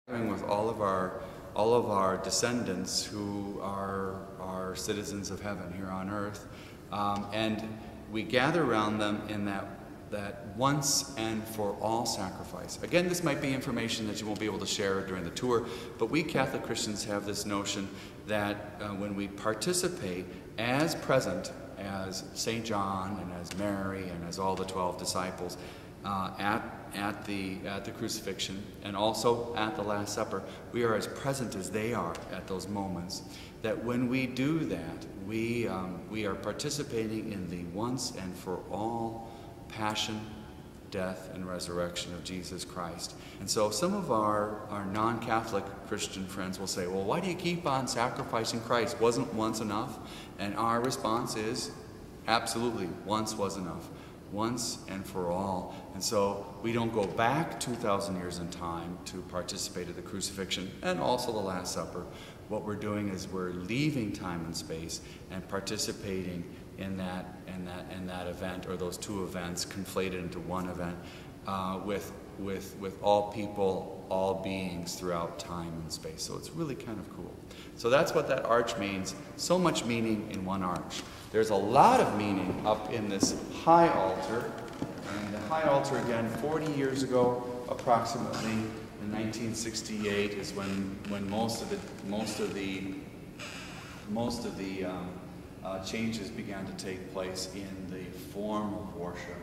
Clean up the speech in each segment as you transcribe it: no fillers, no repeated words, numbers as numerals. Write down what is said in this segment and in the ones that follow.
With all of our descendants who are citizens of heaven here on earth, and we gather around them in that once and for all sacrifice. Again, this might be information that you won't be able to share during the tour, but we Catholic Christians have this notion that when we participate as present as St. John and as Mary and as all the 12 disciples at the crucifixion and also at the Last Supper, we are as present as they are at those moments. That when we do that, we are participating in the once and for all passion, death, and resurrection of Jesus Christ. And so some of our non-Catholic Christian friends will say, well, why do you keep on sacrificing Christ? Wasn't once enough? And our response is, absolutely, once was enough. Once and for all. And so we don't go back 2,000 years in time to participate in the crucifixion and also the Last Supper. What we're doing is we're leaving time and space and participating in that event, or those two events conflated into one event, with all people, all beings throughout time and space. So it's really kind of cool. So that's what that arch means. So much meaning in one arch. There's a lot of meaning up in this high altar. And the high altar, again, 40 years ago, approximately, in 1968, is when most of the changes began to take place in the form of worship.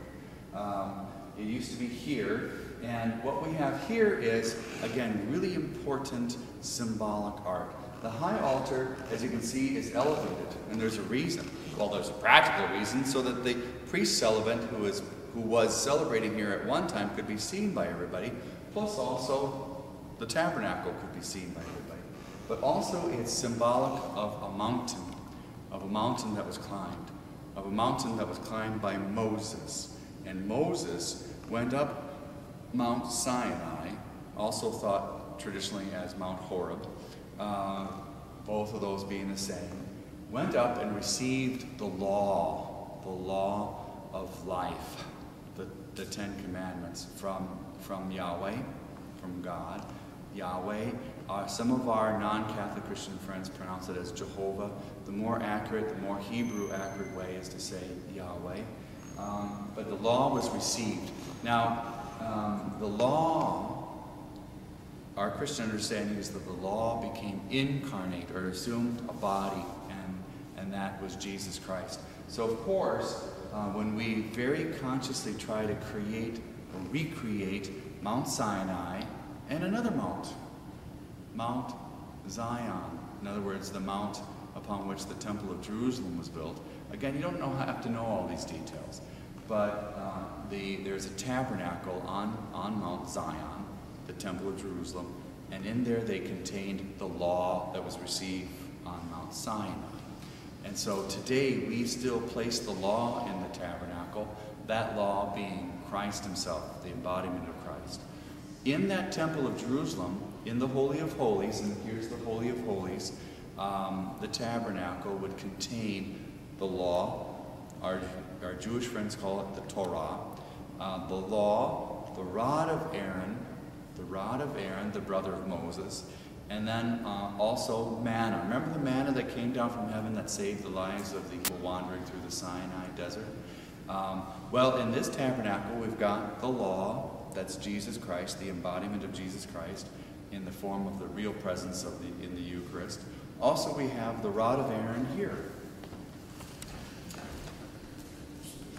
It used to be here, and what we have here is, again, really important symbolic art. The high altar, as you can see, is elevated, and there's a reason. Well, there's a practical reason, so that the priest celebrant who was celebrating here at one time could be seen by everybody, plus also the tabernacle could be seen by everybody. But also it's symbolic of a mountain that was climbed by Moses. And Moses went up Mount Sinai, also thought traditionally as Mount Horeb, both of those being the same, went up and received the law of life, the Ten Commandments from Yahweh, from God. Yahweh. Some of our non-Catholic Christian friends pronounce it as Jehovah. The more accurate, the more Hebrew accurate way is to say Yahweh. But the law was received. Now, the law, our Christian understanding is that the law became incarnate, or assumed a body, and that was Jesus Christ. So of course, when we very consciously try to create or recreate Mount Sinai and another Mount Zion, in other words, the mount upon which the Temple of Jerusalem was built. Again, you don't have to know all these details, but there's a tabernacle on Mount Zion, the Temple of Jerusalem, and in there they contained the law that was received on Mount Sinai. And so today we still place the law in the tabernacle, that law being Christ himself, the embodiment of Christ. In that Temple of Jerusalem, in the Holy of Holies, and here's the Holy of Holies, the tabernacle would contain the law. Our Jewish friends call it the Torah. The law, the rod of Aaron, the brother of Moses, and then also manna. Remember the manna that came down from heaven that saved the lives of the people wandering through the Sinai desert? Well, in this tabernacle, we've got the law, that's Jesus Christ, the embodiment of Jesus Christ, in the form of the real presence in the Eucharist. Also, we have the rod of Aaron here.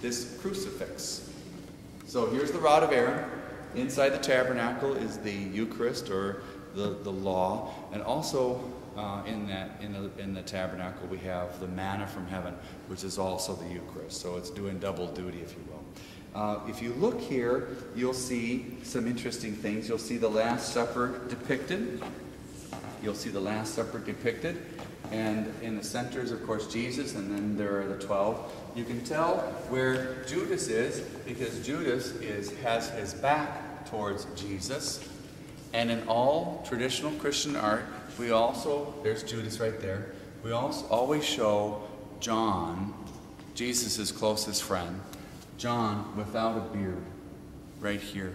This crucifix. So here's the rod of Aaron. Inside the tabernacle is the Eucharist, or the law, and also in the tabernacle we have the manna from heaven, which is also the Eucharist. So it's doing double duty, if you will. If you look here, you'll see some interesting things. You'll see the Last Supper depicted. And in the center is, of course, Jesus, and then there are the 12. You can tell where Judas is, because Judas has his back towards Jesus. And in all traditional Christian art, there's Judas right there, we also always show John, Jesus' closest friend, John without a beard, right here.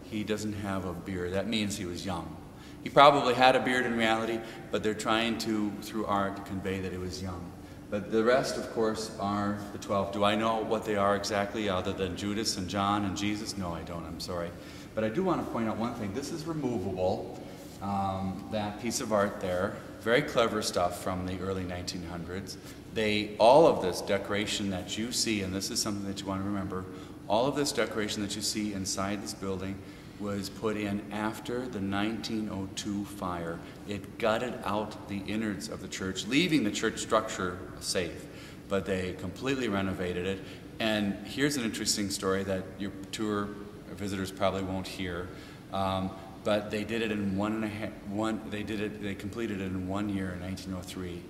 he doesn't have a beard. That means he was young. He probably had a beard in reality, but they're trying to, through art, convey that he was young. But the rest, of course, are the 12. Do I know what they are exactly, other than Judas and John and Jesus? No, I don't. I'm sorry. But I do want to point out one thing. This is removable, that piece of art there. Very clever stuff from the early 1900s. All of this decoration that you see, and this is something that you want to remember, all of this decoration that you see inside this building was put in after the 1902 fire. It gutted out the innards of the church, leaving the church structure safe, but they completely renovated it. And here's an interesting story that your tour visitors probably won't hear, but they did it in they completed it in 1 year in 1903,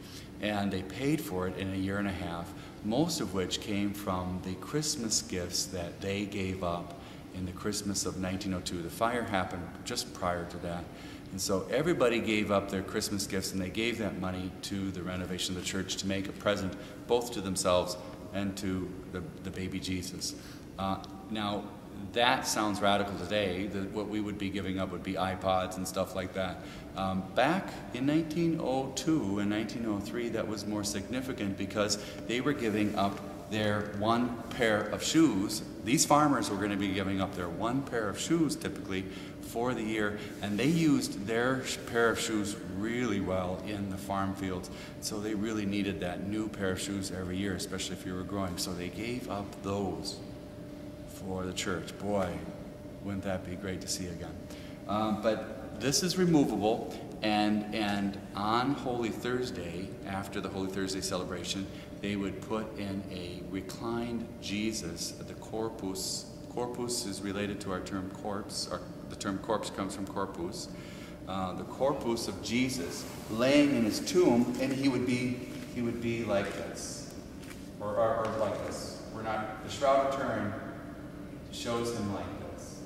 and they paid for it in a year and a half, most of which came from the Christmas gifts that they gave up in the Christmas of 1902. The fire happened just prior to that. And so everybody gave up their Christmas gifts, and they gave that money to the renovation of the church to make a present both to themselves and to the baby Jesus. Now, that sounds radical today. What we would be giving up would be iPods and stuff like that. Back in 1902 and 1903, that was more significant because they were giving up their one pair of shoes. These farmers were going to be giving up their one pair of shoes typically for the year, and they used their pair of shoes really well in the farm fields. So they really needed that new pair of shoes every year, especially if you were growing. So they gave up those for the church. Boy, wouldn't that be great to see again. But this is removable, and on Holy Thursday, after the Holy Thursday celebration, they would put in a reclined Jesus, the corpus. Corpus is related to our term corpse, or the term corpse comes from corpus. The corpus of Jesus laying in his tomb, and he would be like this, or like this. The Shroud of Turin shows him like this.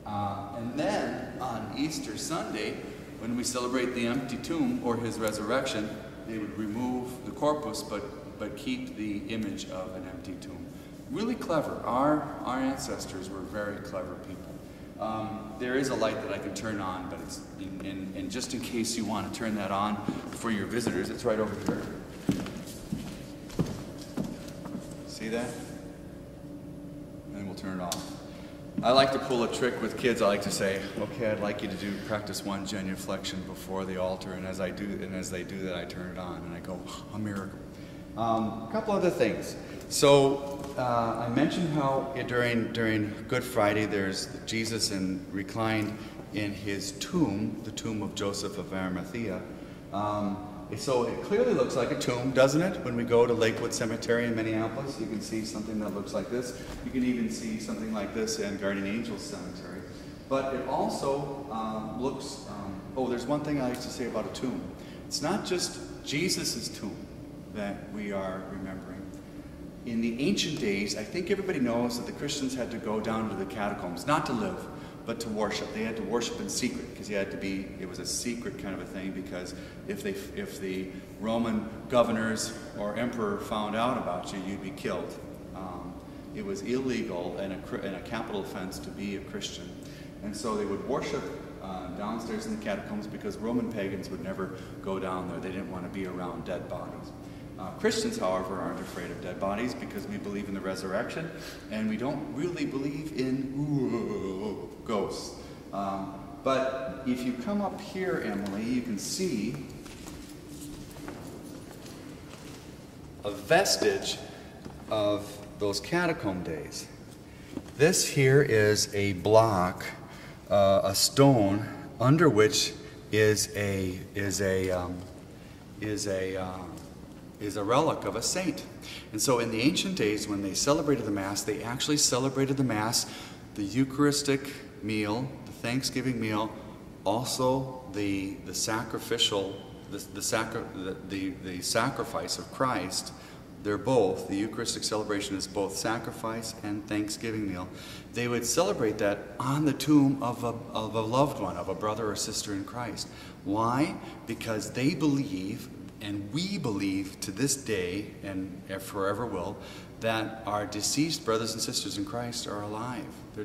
And then on Easter Sunday, when we celebrate the empty tomb or his resurrection, they would remove the corpus but keep the image of an empty tomb. Really clever. Our ancestors were very clever people. There is a light that I can turn on, but it's and just in case you want to turn that on for your visitors, it's right over here. See that? And we'll turn it off. I like to pull a trick with kids. I like to say, okay, I'd like you to practice one genuflection before the altar, and as they do that, I turn it on, and I go, a miracle. A couple other things. So I mentioned how during Good Friday there's Jesus reclined in his tomb, the tomb of Joseph of Arimathea. So it clearly looks like a tomb, doesn't it? When we go to Lakewood Cemetery in Minneapolis, you can see something that looks like this. You can even see something like this in Guardian Angels Cemetery. But it also looks, there's one thing I like to say about a tomb. It's not just Jesus' tomb that we are remembering. In the ancient days, I think everybody knows that the Christians had to go down to the catacombs, not to live, but to worship. They had to worship in secret because it was a secret kind of a thing, because if the Roman governors or emperor found out about you, you'd be killed. It was illegal and a capital offense to be a Christian. And so they would worship downstairs in the catacombs because Roman pagans would never go down there. They didn't want to be around dead bodies. Christians, however, aren't afraid of dead bodies because we believe in the resurrection, and we don't really believe in ghosts. But if you come up here, Emily, you can see a vestige of those catacomb days. This here is a block, a stone under which is a relic of a saint. And so in the ancient days, when they celebrated the Mass, they actually celebrated the Mass, the Eucharistic meal, the Thanksgiving meal, also the sacrificial, the sacrifice of Christ. They're both, the Eucharistic celebration is both sacrifice and Thanksgiving meal. They would celebrate that on the tomb of a loved one, of a brother or sister in Christ. Why? Because they believe, and we believe to this day, and forever will, that our deceased brothers and sisters in Christ are alive. They're